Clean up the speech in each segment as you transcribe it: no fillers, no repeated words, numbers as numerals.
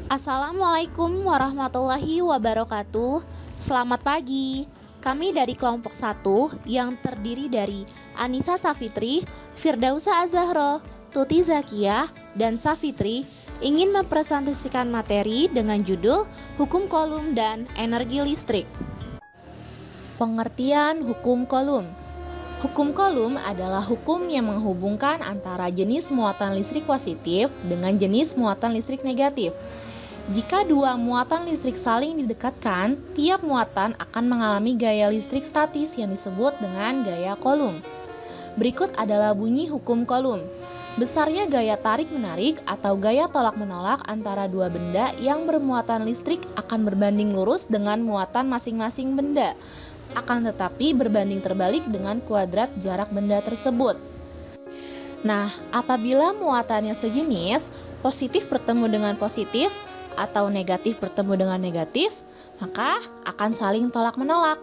Assalamualaikum warahmatullahi wabarakatuh. Selamat pagi. Kami dari kelompok 1 yang terdiri dari Anissa Safitri, Firdausa Azahro, Tuti Zakiyah, dan Safitri ingin mempresentasikan materi dengan judul Hukum Kolum dan Energi Listrik. Pengertian hukum kolum. Hukum kolum adalah hukum yang menghubungkan antara jenis muatan listrik positif dengan jenis muatan listrik negatif. Jika dua muatan listrik saling didekatkan, tiap muatan akan mengalami gaya listrik statis yang disebut dengan gaya kolum. Berikut adalah bunyi hukum kolum. Besarnya gaya tarik-menarik atau gaya tolak-menolak antara dua benda yang bermuatan listrik akan berbanding lurus dengan muatan masing-masing benda, akan tetapi berbanding terbalik dengan kuadrat jarak benda tersebut. Nah, apabila muatannya sejenis, positif bertemu dengan positif, atau negatif bertemu dengan negatif, maka akan saling tolak-menolak.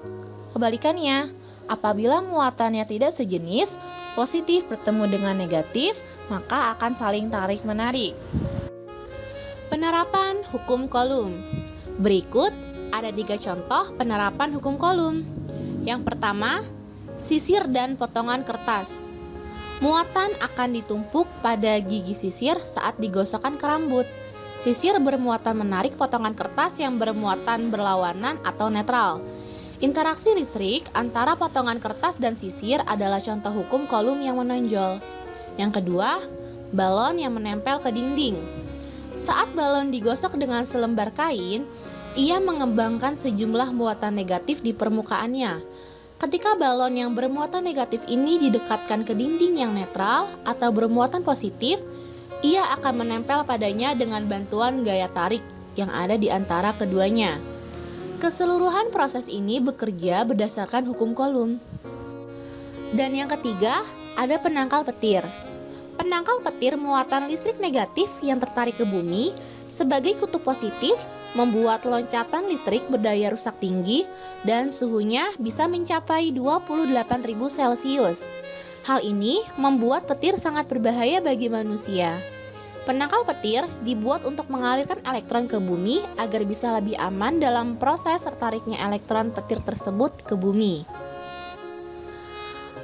Kebalikannya, apabila muatannya tidak sejenis, positif bertemu dengan negatif, maka akan saling tarik-menarik. Penerapan hukum kolum. Berikut ada 3 contoh penerapan hukum kolum. Yang pertama, sisir dan potongan kertas. Muatan akan ditumpuk pada gigi sisir saat digosokkan ke rambut. Sisir bermuatan menarik potongan kertas yang bermuatan berlawanan atau netral. Interaksi listrik antara potongan kertas dan sisir adalah contoh hukum kolum yang menonjol. Yang kedua, balon yang menempel ke dinding. Saat balon digosok dengan selembar kain, ia mengembangkan sejumlah muatan negatif di permukaannya. Ketika balon yang bermuatan negatif ini didekatkan ke dinding yang netral atau bermuatan positif, ia akan menempel padanya dengan bantuan gaya tarik yang ada di antara keduanya. Keseluruhan proses ini bekerja berdasarkan hukum kolum. Dan yang ketiga, ada penangkal petir. Penangkal petir muatan listrik negatif yang tertarik ke bumi sebagai kutub positif membuat loncatan listrik berdaya rusak tinggi dan suhunya bisa mencapai 28.000 Celcius. Hal ini membuat petir sangat berbahaya bagi manusia. Penangkal petir dibuat untuk mengalirkan elektron ke bumi agar bisa lebih aman dalam proses tertariknya elektron petir tersebut ke bumi.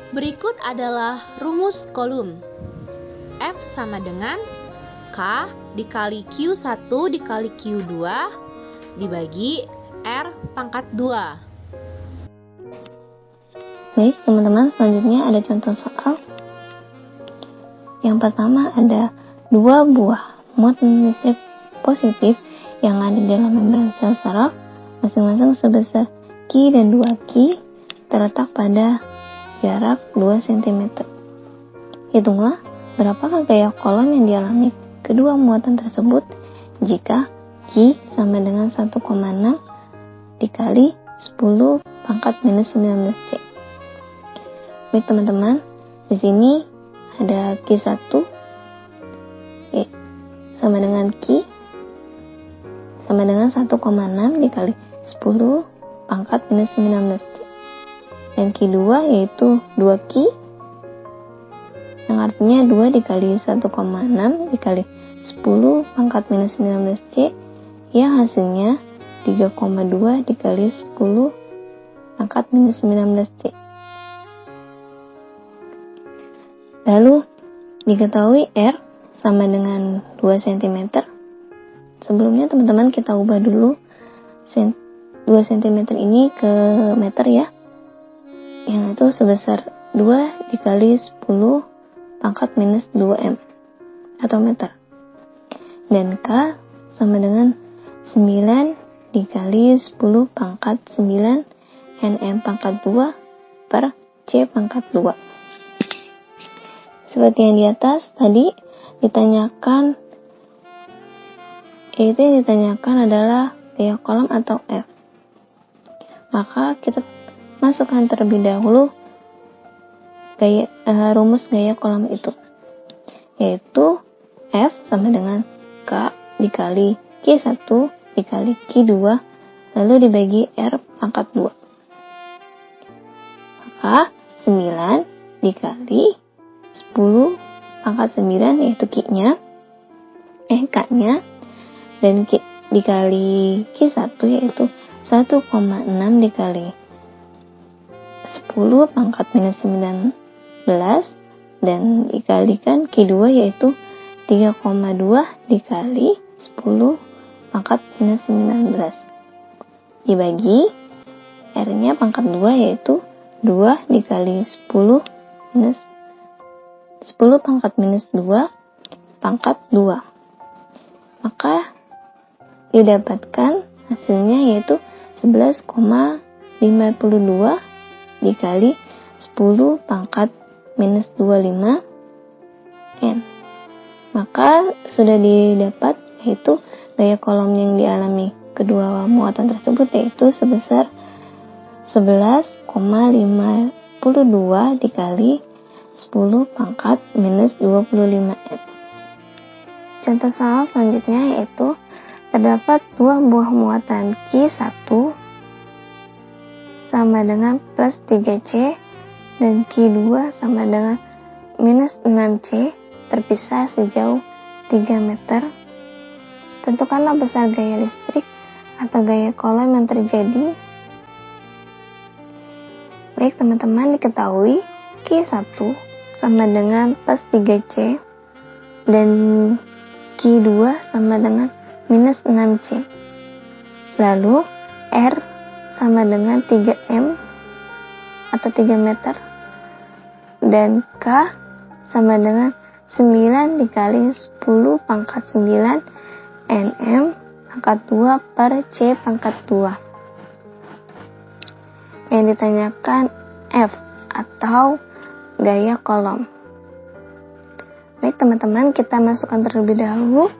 Berikut adalah rumus kolum. F sama dengan K dikali Q1 dikali Q2 dibagi R pangkat 2. Baik teman-teman, selanjutnya ada contoh soal. Yang pertama ada 2 buah muatan listrik positif yang ada dalam membran sel saraf, masing-masing sebesar Q dan 2Q, terletak pada jarak 2 cm. Hitunglah berapakah gaya kolom yang dialami kedua muatan tersebut jika Q sama dengan 1,6 dikali 10 pangkat minus 19C. Baik teman-teman, di sini ada Q1 sama dengan Q sama dengan 1,6 dikali 10 pangkat minus 19C. Dan Q2 yaitu 2Q yang artinya 2 dikali 1,6 dikali 10 pangkat minus 19C yang hasilnya 3,2 dikali 10 pangkat minus 19C. Lalu diketahui R sama dengan 2 cm. Sebelumnya teman-teman kita ubah dulu 2 cm ini ke meter ya. Yang itu sebesar 2 dikali 10 pangkat minus 2M atau meter. Dan K sama dengan 9 dikali 10 pangkat 9 Nm pangkat 2 per C pangkat 2. Seperti yang di atas tadi ditanyakan, yaitu yang ditanyakan adalah gaya kolom atau F. Maka kita masukkan terlebih dahulu rumus gaya kolom itu, yaitu F sama dengan K dikali Q1 dikali Q2 lalu dibagi R pangkat 2. Maka 9 dikali 10 pangkat 9 yaitu K-nya dan dikali Q1 yaitu 1,6 dikali 10 pangkat minus 19 dan dikalikan Q2 yaitu 3,2 dikali 10 pangkat minus 19 dibagi R-nya pangkat 2 yaitu 2 dikali 10 minus 10 pangkat minus 2 pangkat 2. Maka didapatkan hasilnya yaitu 11,52 dikali 10 pangkat minus 25 N. Maka sudah didapat yaitu gaya kolom yang dialami kedua muatan tersebut yaitu sebesar 11,52 dikali 10 pangkat minus 25 N. Contoh soal selanjutnya yaitu terdapat dua buah muatan Q1 sama dengan plus 3C dan Q2 sama dengan minus 6C terpisah sejauh 3 meter. Tentukanlah besar gaya listrik atau gaya kolom yang terjadi. Baik teman-teman, diketahui Q1 sama dengan plus 3C dan Q2 sama dengan minus 6C. Lalu R sama dengan 3M atau 3 meter dan K sama dengan 9 dikali 10 pangkat 9 Nm pangkat 2 per C pangkat 2. Yang ditanyakan F atau gaya kolom. Baik teman-teman, kita masukkan terlebih dahulu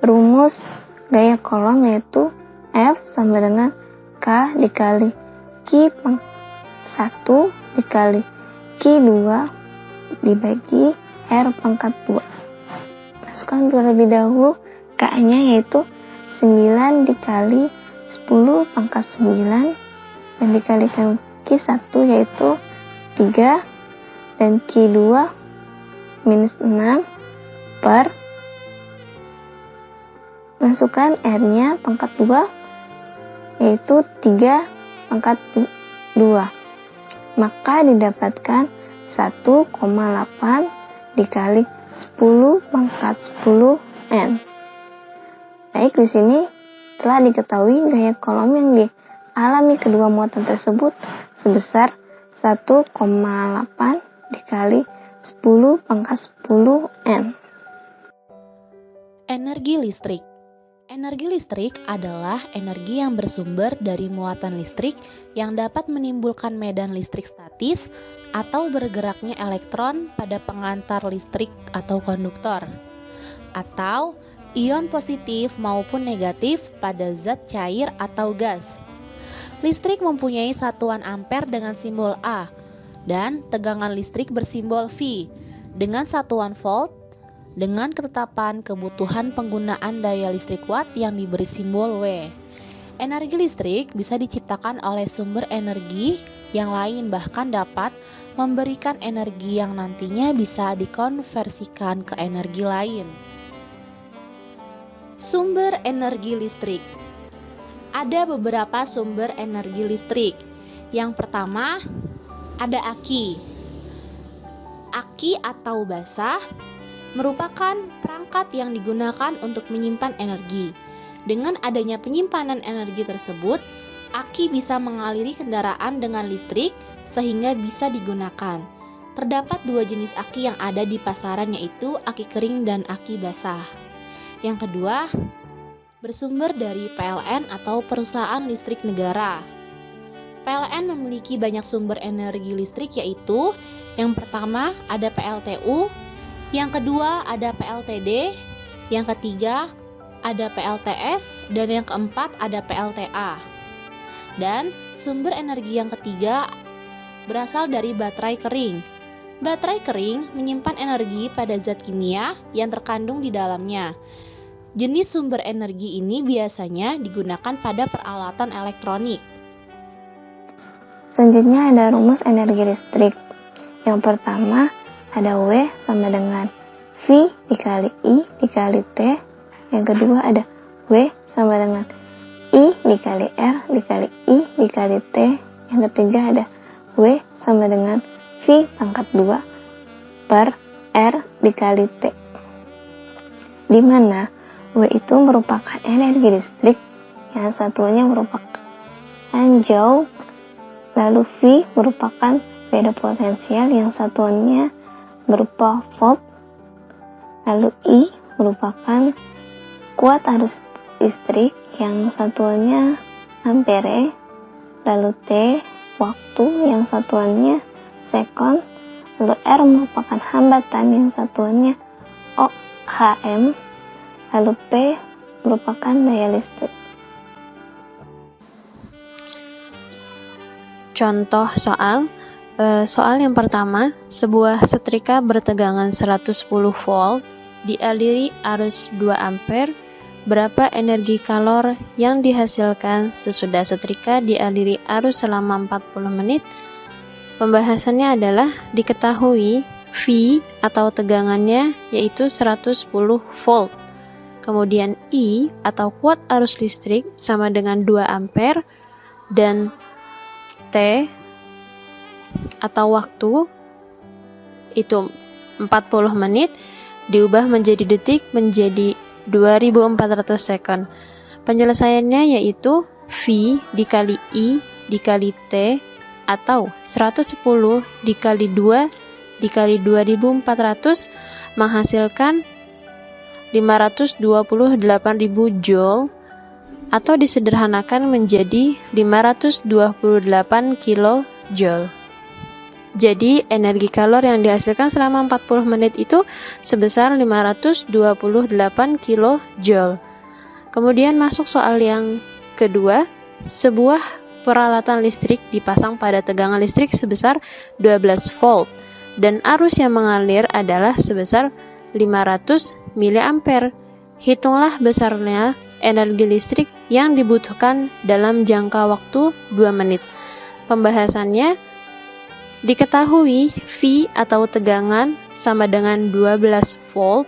rumus gaya kolom yaitu F sama dengan K dikali Q1 dikali Q2 dibagi R pangkat 2. Masukkan terlebih dahulu K-nya yaitu 9 dikali 10 pangkat 9 dan dikalikan Q1 yaitu 3 dan Q2 minus 6 per masukkan R-nya pangkat 2 yaitu 3 pangkat 2. Maka didapatkan 1,8 dikali 10 pangkat 10 N. Baik, di sini telah diketahui gaya kolom yang dialami kedua muatan tersebut sebesar 1,8 dikali 10 pangkat 10 N. Energi listrik. Energi listrik adalah energi yang bersumber dari muatan listrik yang dapat menimbulkan medan listrik statis atau bergeraknya elektron pada pengantar listrik atau konduktor, atau ion positif maupun negatif pada zat cair atau gas. Listrik mempunyai satuan ampere dengan simbol A dan tegangan listrik bersimbol V dengan satuan volt dengan ketetapan kebutuhan penggunaan daya listrik watt yang diberi simbol W. Energi listrik bisa diciptakan oleh sumber energi yang lain, bahkan dapat memberikan energi yang nantinya bisa dikonversikan ke energi lain. Sumber energi listrik. Ada beberapa sumber energi listrik. Yang pertama, ada aki. Aki atau basah merupakan perangkat yang digunakan untuk menyimpan energi. Dengan adanya penyimpanan energi tersebut, aki bisa mengaliri kendaraan dengan listrik sehingga bisa digunakan. Terdapat dua jenis aki yang ada di pasaran, yaitu aki kering dan aki basah. Yang kedua, bersumber dari PLN atau perusahaan listrik negara. PLN memiliki banyak sumber energi listrik, yaitu yang pertama ada PLTU, yang kedua ada PLTD, yang ketiga ada PLTS, dan yang keempat ada PLTA. Dan sumber energi yang ketiga berasal dari baterai kering. Baterai kering menyimpan energi pada zat kimia yang terkandung di dalamnya. Jenis sumber energi ini biasanya digunakan pada peralatan elektronik. Selanjutnya ada rumus energi listrik. Yang pertama ada W sama dengan V dikali I dikali T. Yang kedua ada W sama dengan I dikali R dikali I dikali T. Yang ketiga ada W sama dengan V pangkat 2 per R dikali T. Di mana W itu merupakan energi listrik yang satuannya merupakan joule, lalu V merupakan beda potensial yang satuannya berupa volt, lalu I merupakan kuat arus listrik yang satuannya ampere, lalu T waktu yang satuannya second, lalu R merupakan hambatan yang satuannya ohm, lalu P merupakan daya listrik. Contoh soal yang pertama, sebuah setrika bertegangan 110 volt dialiri arus 2 ampere. Berapa energi kalor yang dihasilkan sesudah setrika dialiri arus selama 40 menit? Pembahasannya adalah diketahui V atau tegangannya yaitu 110 volt. Kemudian I atau kuat arus listrik sama dengan 2 ampere dan T atau waktu itu 40 menit diubah menjadi detik menjadi 2400 second. Penyelesaiannya yaitu V dikali I dikali T atau 110 dikali 2 dikali 2400 menghasilkan 528.000 joule atau disederhanakan menjadi 528 kilojoule. Jadi energi kalor yang dihasilkan selama 40 menit itu sebesar 528 kilojoule. Kemudian masuk soal yang kedua, sebuah peralatan listrik dipasang pada tegangan listrik sebesar 12 volt dan arus yang mengalir adalah sebesar 500 mA. Hitunglah besarnya energi listrik yang dibutuhkan dalam jangka waktu 2 menit. Pembahasannya, diketahui V atau tegangan sama dengan 12 volt,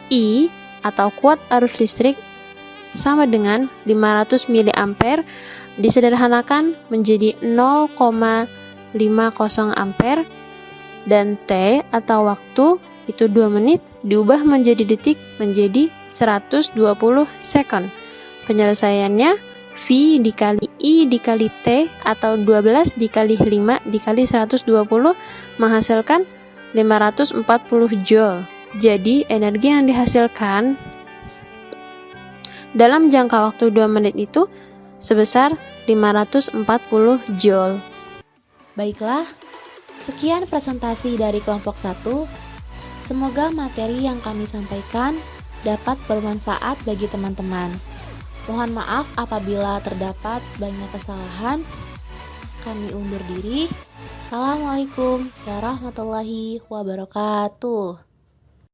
I atau kuat arus listrik sama dengan 500 mA, disederhanakan menjadi 0,50 ampere, dan T atau waktu itu 2 menit diubah menjadi detik menjadi 120 second. Penyelesaiannya V dikali I dikali T atau 12 dikali 5 dikali 120 menghasilkan 540 joule. Jadi energi yang dihasilkan dalam jangka waktu 2 menit itu sebesar 540 joule. Baiklah, sekian presentasi dari kelompok 1. Semoga materi yang kami sampaikan dapat bermanfaat bagi teman-teman. Mohon maaf apabila terdapat banyak kesalahan. Kami undur diri. Assalamualaikum warahmatullahi wabarakatuh.